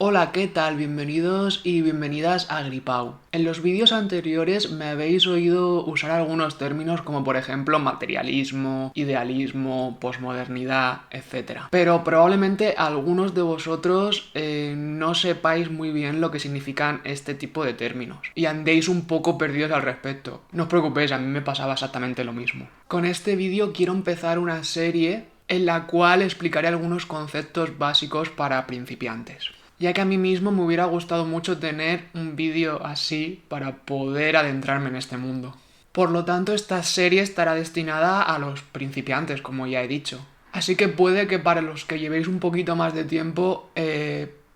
Hola, ¿qué tal? Bienvenidos y bienvenidas a Gripau. En los vídeos anteriores me habéis oído usar algunos términos como por ejemplo materialismo, idealismo, posmodernidad, etc. Pero probablemente algunos de vosotros no sepáis muy bien lo que significan este tipo de términos y andéis un poco perdidos al respecto. No os preocupéis, a mí me pasaba exactamente lo mismo. Con este vídeo quiero empezar una serie en la cual explicaré algunos conceptos básicos para principiantes, ya que a mí mismo me hubiera gustado mucho tener un vídeo así para poder adentrarme en este mundo. Por lo tanto, esta serie estará destinada a los principiantes, como ya he dicho. Así que puede que para los que llevéis un poquito más de tiempo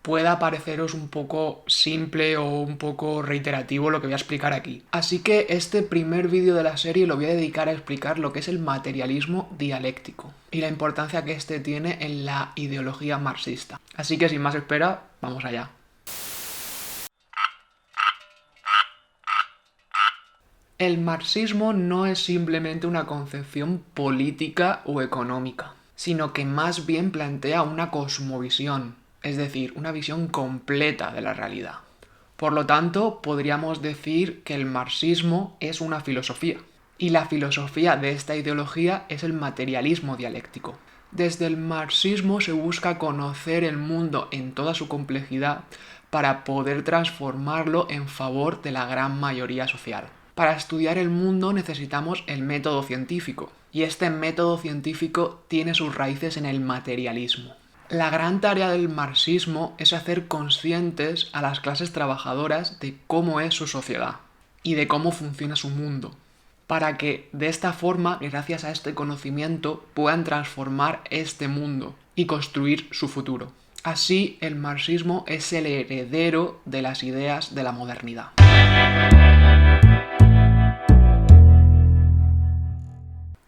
pueda pareceros un poco simple o un poco reiterativo lo que voy a explicar aquí. Así que este primer vídeo de la serie lo voy a dedicar a explicar lo que es el materialismo dialéctico y la importancia que este tiene en la ideología marxista. Así que sin más espera, vamos allá. El marxismo no es simplemente una concepción política o económica, sino que más bien plantea una cosmovisión, es decir, una visión completa de la realidad. Por lo tanto, podríamos decir que el marxismo es una filosofía, y la filosofía de esta ideología es el materialismo dialéctico. Desde el marxismo se busca conocer el mundo en toda su complejidad para poder transformarlo en favor de la gran mayoría social. Para estudiar el mundo necesitamos el método científico, y este método científico tiene sus raíces en el materialismo. La gran tarea del marxismo es hacer conscientes a las clases trabajadoras de cómo es su sociedad y de cómo funciona su mundo, para que de esta forma, gracias a este conocimiento, puedan transformar este mundo y construir su futuro. Así, el marxismo es el heredero de las ideas de la modernidad.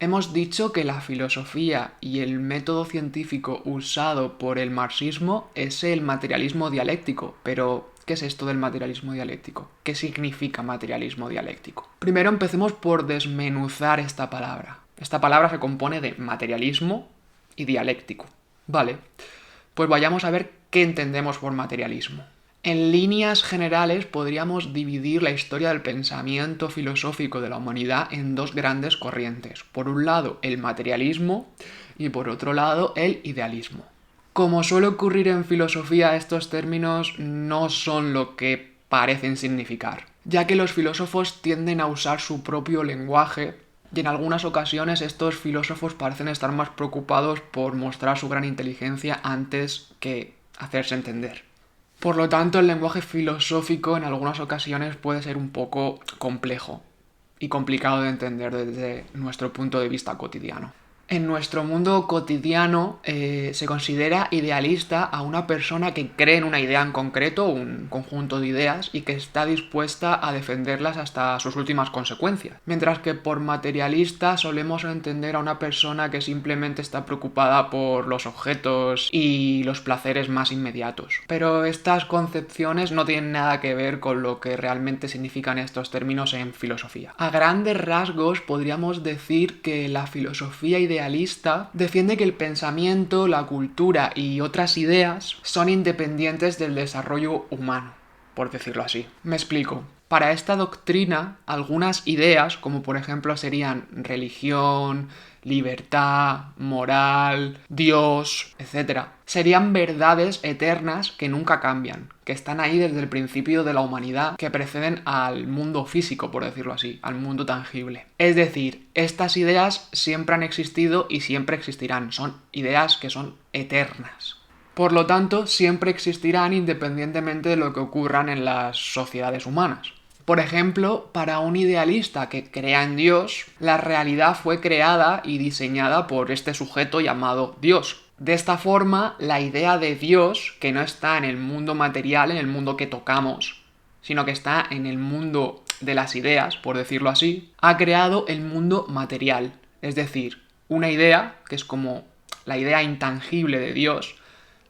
Hemos dicho que la filosofía y el método científico usado por el marxismo es el materialismo dialéctico, pero ¿qué es esto del materialismo dialéctico? ¿Qué significa materialismo dialéctico? Primero empecemos por desmenuzar esta palabra. Esta palabra se compone de materialismo y dialéctico. Vale, pues vayamos a ver qué entendemos por materialismo. En líneas generales podríamos dividir la historia del pensamiento filosófico de la humanidad en dos grandes corrientes. Por un lado, el materialismo y por otro lado, el idealismo. Como suele ocurrir en filosofía, estos términos no son lo que parecen significar, ya que los filósofos tienden a usar su propio lenguaje y en algunas ocasiones estos filósofos parecen estar más preocupados por mostrar su gran inteligencia antes que hacerse entender. Por lo tanto, el lenguaje filosófico en algunas ocasiones puede ser un poco complejo y complicado de entender desde nuestro punto de vista cotidiano. En nuestro mundo cotidiano se considera idealista a una persona que cree en una idea en concreto, un conjunto de ideas, y que está dispuesta a defenderlas hasta sus últimas consecuencias. Mientras que por materialista solemos entender a una persona que simplemente está preocupada por los objetos y los placeres más inmediatos. Pero estas concepciones no tienen nada que ver con lo que realmente significan estos términos en filosofía. A grandes rasgos podríamos decir que la filosofía idealista defiende que el pensamiento, la cultura y otras ideas son independientes del desarrollo humano, por decirlo así. Me explico. Para esta doctrina, algunas ideas, como por ejemplo serían religión, libertad, moral, Dios, etc., serían verdades eternas que nunca cambian, que están ahí desde el principio de la humanidad, que preceden al mundo físico, por decirlo así, al mundo tangible. Es decir, estas ideas siempre han existido y siempre existirán, son ideas que son eternas. Por lo tanto, siempre existirán independientemente de lo que ocurran en las sociedades humanas. Por ejemplo, para un idealista que crea en Dios, la realidad fue creada y diseñada por este sujeto llamado Dios. De esta forma, la idea de Dios, que no está en el mundo material, en el mundo que tocamos, sino que está en el mundo de las ideas, por decirlo así, ha creado el mundo material. Es decir, una idea, que es como la idea intangible de Dios,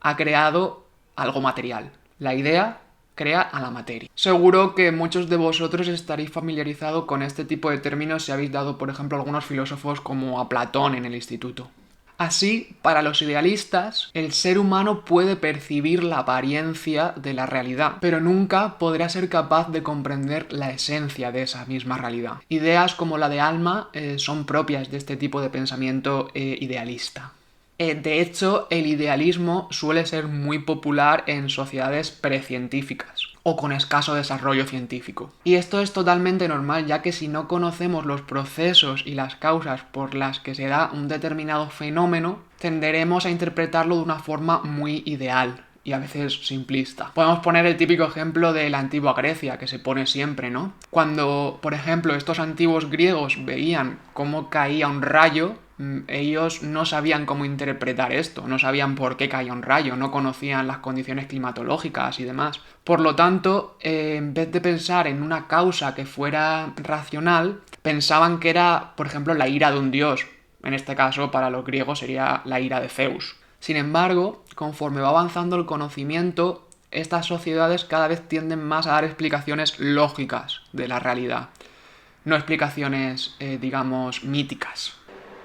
ha creado algo material. La idea crea a la materia. Seguro que muchos de vosotros estaréis familiarizados con este tipo de términos si habéis dado, por ejemplo, algunos filósofos como a Platón en el instituto. Así, para los idealistas, el ser humano puede percibir la apariencia de la realidad, pero nunca podrá ser capaz de comprender la esencia de esa misma realidad. Ideas como la de alma son propias de este tipo de pensamiento idealista. De hecho, el idealismo suele ser muy popular en sociedades precientíficas o con escaso desarrollo científico. Y esto es totalmente normal, ya que si no conocemos los procesos y las causas por las que se da un determinado fenómeno, tenderemos a interpretarlo de una forma muy ideal y a veces simplista. Podemos poner el típico ejemplo de la antigua Grecia, que se pone siempre, ¿no? Cuando, por ejemplo, estos antiguos griegos veían cómo caía un rayo, ellos no sabían cómo interpretar esto, no sabían por qué caía un rayo, no conocían las condiciones climatológicas y demás. Por lo tanto, en vez de pensar en una causa que fuera racional, pensaban que era, por ejemplo, la ira de un dios. En este caso, para los griegos sería la ira de Zeus. Sin embargo, conforme va avanzando el conocimiento, estas sociedades cada vez tienden más a dar explicaciones lógicas de la realidad, no explicaciones, digamos, míticas.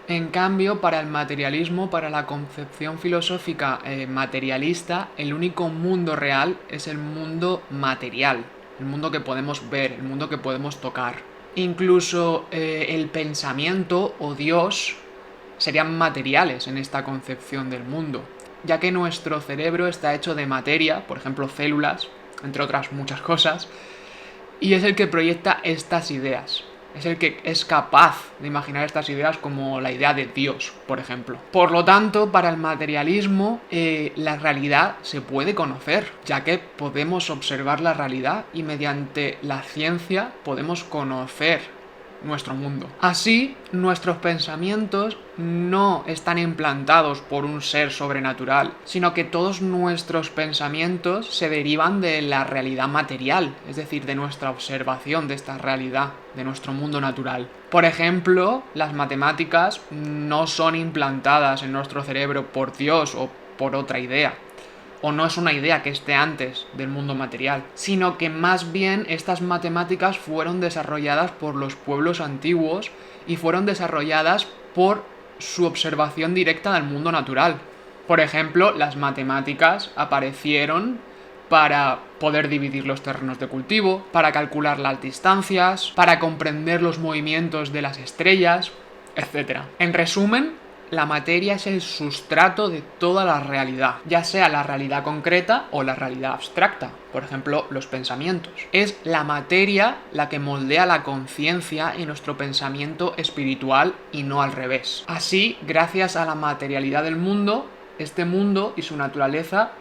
En cambio, para el materialismo, para la concepción filosófica materialista, el único mundo real es el mundo material, el mundo que podemos ver, el mundo que podemos tocar. Incluso el pensamiento o Dios serían materiales en esta concepción del mundo, ya que nuestro cerebro está hecho de materia, por ejemplo células, entre otras muchas cosas, y es el que proyecta estas ideas. Es el que es capaz de imaginar estas ideas como la idea de Dios, por ejemplo. Por lo tanto, para el materialismo, la realidad se puede conocer, ya que podemos observar la realidad y mediante la ciencia podemos conocer nuestro mundo. Así, nuestros pensamientos no están implantados por un ser sobrenatural, sino que todos nuestros pensamientos se derivan de la realidad material, es decir, de nuestra observación de esta realidad, de nuestro mundo natural. Por ejemplo, las matemáticas no son implantadas en nuestro cerebro por Dios o por otra idea, o no es una idea que esté antes del mundo material, sino que más bien estas matemáticas fueron desarrolladas por los pueblos antiguos y fueron desarrolladas por su observación directa del mundo natural. Por ejemplo, las matemáticas aparecieron para poder dividir los terrenos de cultivo, para calcular las distancias, para comprender los movimientos de las estrellas, etc. En resumen, la materia es el sustrato de toda la realidad, ya sea la realidad concreta o la realidad abstracta, por ejemplo, los pensamientos. Es la materia la que moldea la conciencia y nuestro pensamiento espiritual y no al revés. Así, gracias a la materialidad del mundo, este mundo y su naturaleza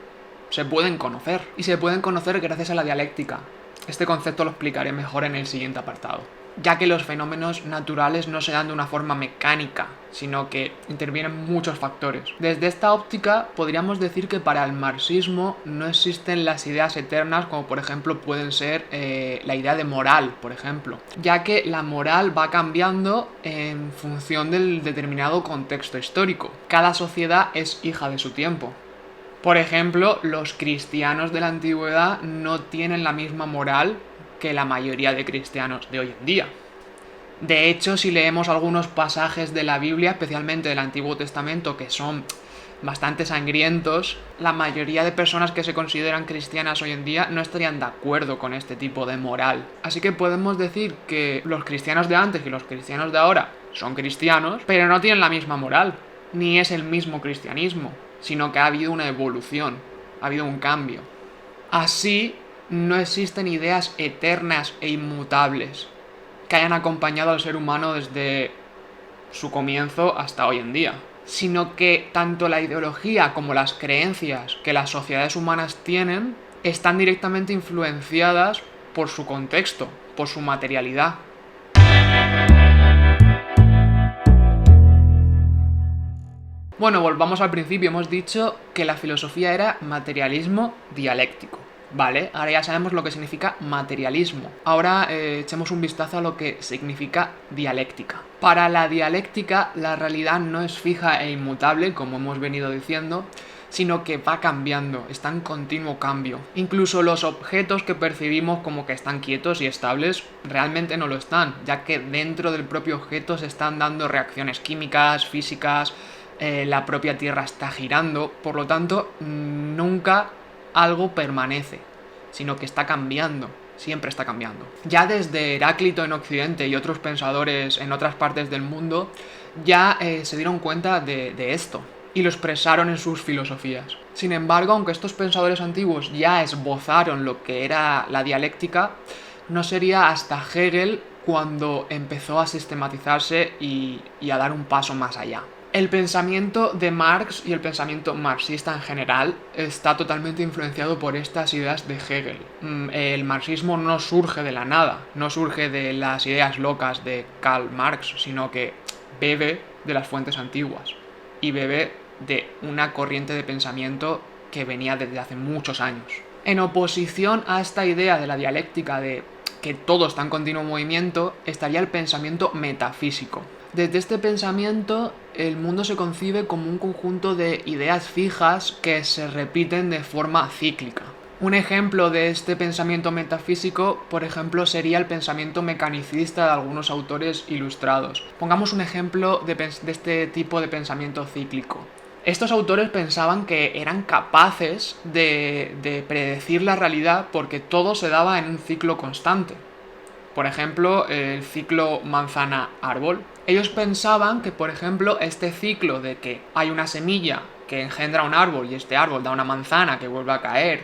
se pueden conocer. Y se pueden conocer gracias a la dialéctica. Este concepto lo explicaré mejor en el siguiente apartado, ya que los fenómenos naturales no se dan de una forma mecánica, sino que intervienen muchos factores. Desde esta óptica, podríamos decir que para el marxismo no existen las ideas eternas, como por ejemplo pueden ser la idea de moral, por ejemplo, ya que la moral va cambiando en función del determinado contexto histórico. Cada sociedad es hija de su tiempo. Por ejemplo, los cristianos de la antigüedad no tienen la misma moral que la mayoría de cristianos de hoy en día. De hecho, si leemos algunos pasajes de la Biblia, especialmente del Antiguo Testamento, que son bastante sangrientos, la mayoría de personas que se consideran cristianas hoy en día no estarían de acuerdo con este tipo de moral. Así que podemos decir que los cristianos de antes y los cristianos de ahora son cristianos, pero no tienen la misma moral, ni es el mismo cristianismo, sino que ha habido una evolución, ha habido un cambio. Así, no existen ideas eternas e inmutables que hayan acompañado al ser humano desde su comienzo hasta hoy en día, sino que tanto la ideología como las creencias que las sociedades humanas tienen están directamente influenciadas por su contexto, por su materialidad. Bueno, volvamos al principio. Hemos dicho que la filosofía era materialismo dialéctico. Vale, ahora ya sabemos lo que significa materialismo. Ahora echemos un vistazo a lo que significa dialéctica. Para la dialéctica, la realidad no es fija e inmutable, como hemos venido diciendo, sino que va cambiando, está en continuo cambio. Incluso los objetos que percibimos como que están quietos y estables, realmente no lo están, ya que dentro del propio objeto se están dando reacciones químicas, físicas, la propia Tierra está girando, por lo tanto, nunca algo permanece, sino que está cambiando, siempre está cambiando. Ya desde Heráclito en Occidente y otros pensadores en otras partes del mundo, ya se dieron cuenta de esto y lo expresaron en sus filosofías. Sin embargo, aunque estos pensadores antiguos ya esbozaron lo que era la dialéctica, no sería hasta Hegel cuando empezó a sistematizarse y a dar un paso más allá. El pensamiento de Marx y el pensamiento marxista en general está totalmente influenciado por estas ideas de Hegel. El marxismo no surge de la nada, no surge de las ideas locas de Karl Marx, sino que bebe de las fuentes antiguas y bebe de una corriente de pensamiento que venía desde hace muchos años. En oposición a esta idea de la dialéctica de que todo está en continuo movimiento, estaría el pensamiento metafísico. Desde este pensamiento, el mundo se concibe como un conjunto de ideas fijas que se repiten de forma cíclica. Un ejemplo de este pensamiento metafísico, por ejemplo, sería el pensamiento mecanicista de algunos autores ilustrados. Pongamos un ejemplo de este tipo de pensamiento cíclico. Estos autores pensaban que eran capaces de predecir la realidad porque todo se daba en un ciclo constante. Por ejemplo, el ciclo manzana-árbol. Ellos pensaban que, por ejemplo, este ciclo de que hay una semilla que engendra un árbol y este árbol da una manzana que vuelve a caer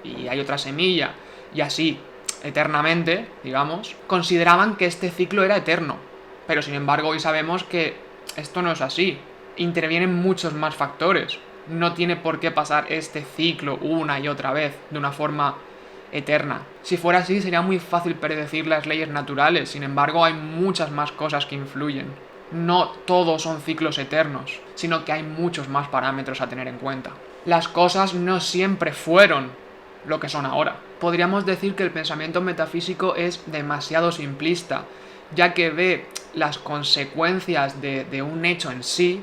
y hay otra semilla y así eternamente, digamos, consideraban que este ciclo era eterno. Pero sin embargo hoy sabemos que esto no es así. Intervienen muchos más factores. No tiene por qué pasar este ciclo una y otra vez de una forma eterna. Si fuera así sería muy fácil predecir las leyes naturales, sin embargo hay muchas más cosas que influyen. No todos son ciclos eternos, sino que hay muchos más parámetros a tener en cuenta. Las cosas no siempre fueron lo que son ahora. Podríamos decir que el pensamiento metafísico es demasiado simplista, ya que ve las consecuencias de un hecho en sí,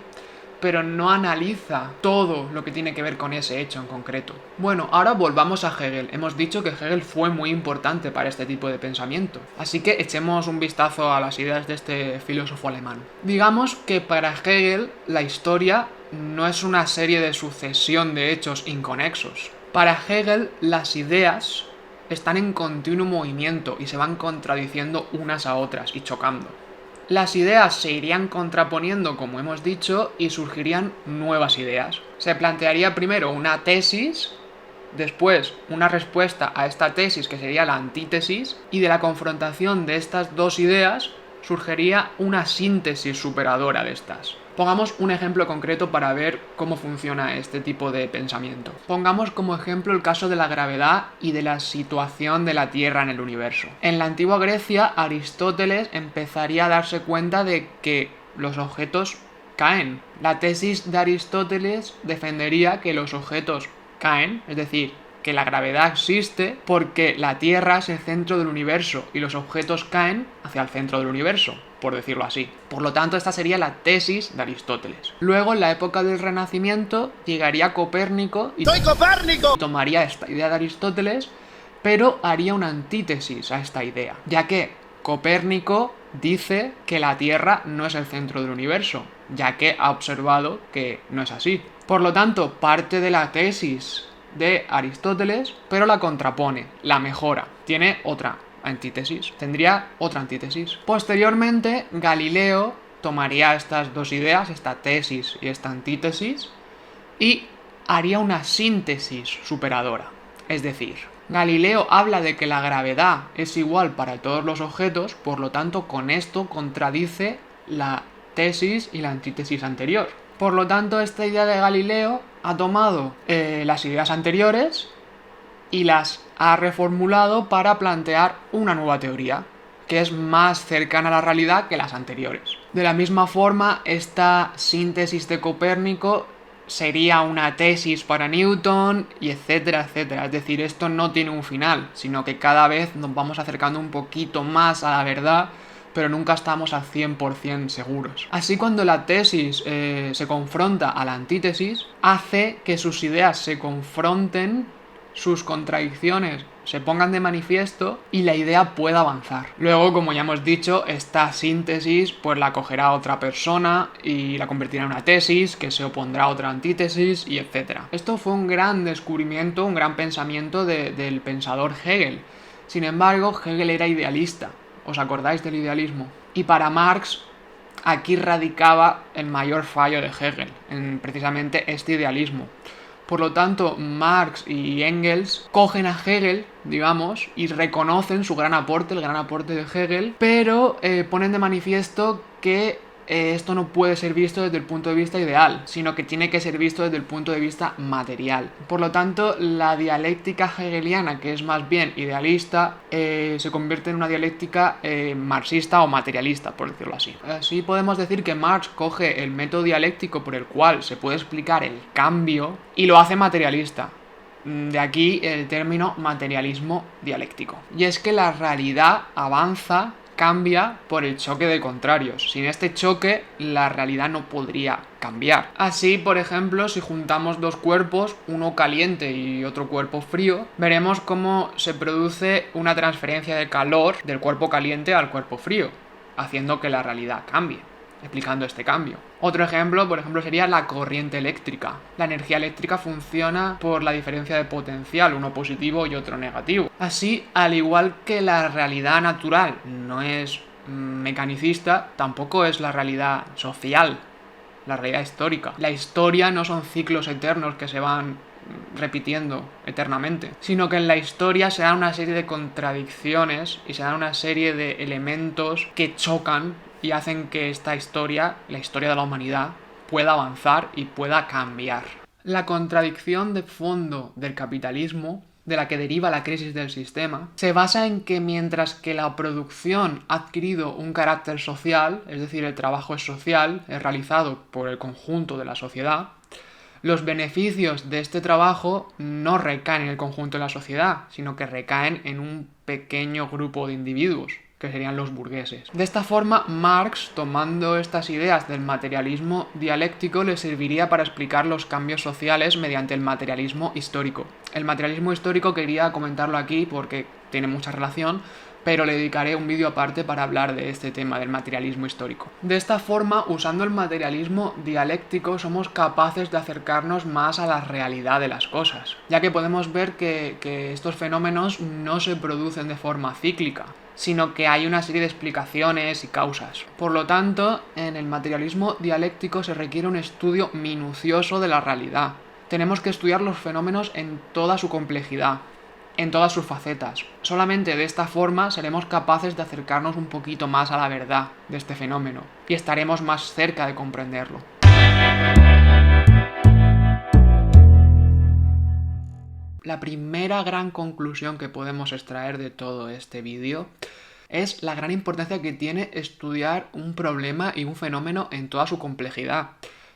pero no analiza todo lo que tiene que ver con ese hecho en concreto. Bueno, ahora volvamos a Hegel. Hemos dicho que Hegel fue muy importante para este tipo de pensamiento, así que echemos un vistazo a las ideas de este filósofo alemán. Digamos que para Hegel la historia no es una serie de sucesión de hechos inconexos. Para Hegel las ideas están en continuo movimiento y se van contradiciendo unas a otras y chocando. Las ideas se irían contraponiendo, como hemos dicho, y surgirían nuevas ideas. Se plantearía primero una tesis, después una respuesta a esta tesis que sería la antítesis, y de la confrontación de estas dos ideas surgiría una síntesis superadora de estas. Pongamos un ejemplo concreto para ver cómo funciona este tipo de pensamiento. Pongamos como ejemplo el caso de la gravedad y de la situación de la Tierra en el universo. En la antigua Grecia, Aristóteles empezaría a darse cuenta de que los objetos caen. La tesis de Aristóteles defendería que los objetos caen, es decir, que la gravedad existe porque la Tierra es el centro del universo y los objetos caen hacia el centro del universo, por decirlo así. Por lo tanto, esta sería la tesis de Aristóteles. Luego, en la época del Renacimiento, llegaría Copérnico y tomaría esta idea de Aristóteles, pero haría una antítesis a esta idea, ya que Copérnico dice que la Tierra no es el centro del universo, ya que ha observado que no es así. Por lo tanto, parte de la tesis de Aristóteles, pero la contrapone, la mejora. Tiene otra antítesis, tendría otra antítesis. Posteriormente, Galileo tomaría estas dos ideas, esta tesis y esta antítesis, y haría una síntesis superadora. Es decir, Galileo habla de que la gravedad es igual para todos los objetos, por lo tanto, con esto contradice la tesis y la antítesis anterior. Por lo tanto, esta idea de Galileo ha tomado las ideas anteriores y las ha reformulado para plantear una nueva teoría, que es más cercana a la realidad que las anteriores. De la misma forma, esta síntesis de Copérnico sería una tesis para Newton, y etcétera, etcétera. Es decir, esto no tiene un final, sino que cada vez nos vamos acercando un poquito más a la verdad, pero nunca estamos al 100% seguros. Así, cuando la tesis se confronta a la antítesis, hace que sus ideas se confronten sus contradicciones se pongan de manifiesto y la idea pueda avanzar. Luego, como ya hemos dicho, esta síntesis pues la cogerá otra persona y la convertirá en una tesis que se opondrá a otra antítesis y etc. Esto fue un gran descubrimiento, un gran pensamiento del pensador Hegel. Sin embargo, Hegel era idealista. ¿Os acordáis del idealismo? Y para Marx, aquí radicaba el mayor fallo de Hegel, en precisamente este idealismo. Por lo tanto, Marx y Engels cogen a Hegel, digamos, y reconocen su gran aporte, el gran aporte de Hegel, pero ponen de manifiesto que esto no puede ser visto desde el punto de vista ideal, sino que tiene que ser visto desde el punto de vista material. Por lo tanto, la dialéctica hegeliana, que es más bien idealista, se convierte en una dialéctica marxista o materialista, por decirlo así. Así podemos decir que Marx coge el método dialéctico por el cual se puede explicar el cambio y lo hace materialista. De aquí el término materialismo dialéctico. Y es que la realidad avanza, cambia por el choque de contrarios. Sin este choque, la realidad no podría cambiar. Así, por ejemplo, si juntamos dos cuerpos, uno caliente y otro cuerpo frío, veremos cómo se produce una transferencia de calor del cuerpo caliente al cuerpo frío, haciendo que la realidad cambie, explicando este cambio. Otro ejemplo, por ejemplo, sería la corriente eléctrica. La energía eléctrica funciona por la diferencia de potencial, uno positivo y otro negativo. Así, al igual que la realidad natural no es mecanicista, tampoco es la realidad social, la realidad histórica. La historia no son ciclos eternos que se van repitiendo eternamente, sino que en la historia se dan una serie de contradicciones y se dan una serie de elementos que chocan y hacen que esta historia, la historia de la humanidad, pueda avanzar y pueda cambiar. La contradicción de fondo del capitalismo, de la que deriva la crisis del sistema, se basa en que mientras que la producción ha adquirido un carácter social, es decir, el trabajo es social, es realizado por el conjunto de la sociedad, los beneficios de este trabajo no recaen en el conjunto de la sociedad, sino que recaen en un pequeño grupo de individuos, que serían los burgueses. De esta forma, Marx, tomando estas ideas del materialismo dialéctico, le serviría para explicar los cambios sociales mediante el materialismo histórico. El materialismo histórico quería comentarlo aquí porque tiene mucha relación, pero le dedicaré un vídeo aparte para hablar de este tema del materialismo histórico. De esta forma, usando el materialismo dialéctico, somos capaces de acercarnos más a la realidad de las cosas, ya que podemos ver que estos fenómenos no se producen de forma cíclica, sino que hay una serie de explicaciones y causas. Por lo tanto, en el materialismo dialéctico se requiere un estudio minucioso de la realidad. Tenemos que estudiar los fenómenos en toda su complejidad, en todas sus facetas. Solamente de esta forma seremos capaces de acercarnos un poquito más a la verdad de este fenómeno y estaremos más cerca de comprenderlo. La primera gran conclusión que podemos extraer de todo este vídeo es la gran importancia que tiene estudiar un problema y un fenómeno en toda su complejidad.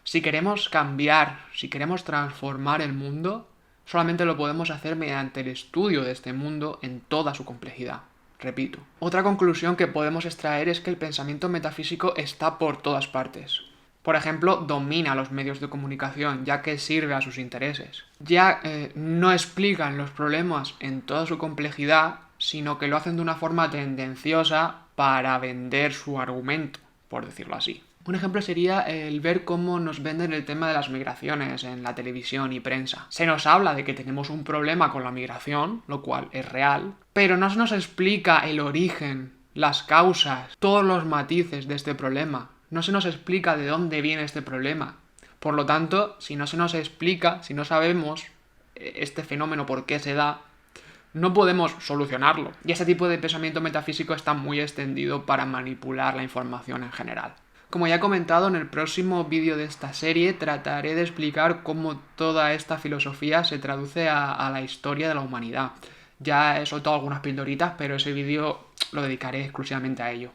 Si queremos cambiar, si queremos transformar el mundo, solamente lo podemos hacer mediante el estudio de este mundo en toda su complejidad. Repito. Otra conclusión que podemos extraer es que el pensamiento metafísico está por todas partes. Por ejemplo, domina los medios de comunicación, ya que sirve a sus intereses. Ya no explican los problemas en toda su complejidad, sino que lo hacen de una forma tendenciosa para vender su argumento, por decirlo así. Un ejemplo sería el ver cómo nos venden el tema de las migraciones en la televisión y prensa. Se nos habla de que tenemos un problema con la migración, lo cual es real, pero no se nos explica el origen, las causas, todos los matices de este problema. No se nos explica de dónde viene este problema. Por lo tanto, si no se nos explica, si no sabemos este fenómeno por qué se da, no podemos solucionarlo. Y este tipo de pensamiento metafísico está muy extendido para manipular la información en general. Como ya he comentado, en el próximo vídeo de esta serie trataré de explicar cómo toda esta filosofía se traduce a la historia de la humanidad. Ya he soltado algunas pildoritas, pero ese vídeo lo dedicaré exclusivamente a ello.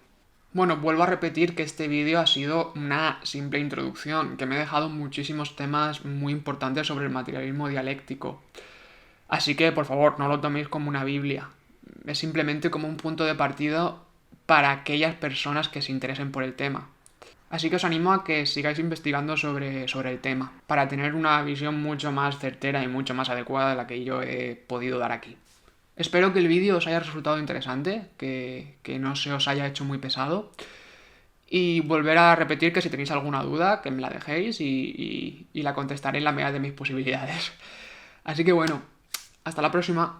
Bueno, vuelvo a repetir que este vídeo ha sido una simple introducción, que me ha dejado muchísimos temas muy importantes sobre el materialismo dialéctico. Así que, por favor, no lo toméis como una Biblia. Es simplemente como un punto de partida para aquellas personas que se interesen por el tema. Así que os animo a que sigáis investigando sobre el tema, para tener una visión mucho más certera y mucho más adecuada de la que yo he podido dar aquí. Espero que el vídeo os haya resultado interesante, que no se os haya hecho muy pesado. Y volver a repetir que si tenéis alguna duda, que me la dejéis y la contestaré en la medida de mis posibilidades. Así que bueno, hasta la próxima.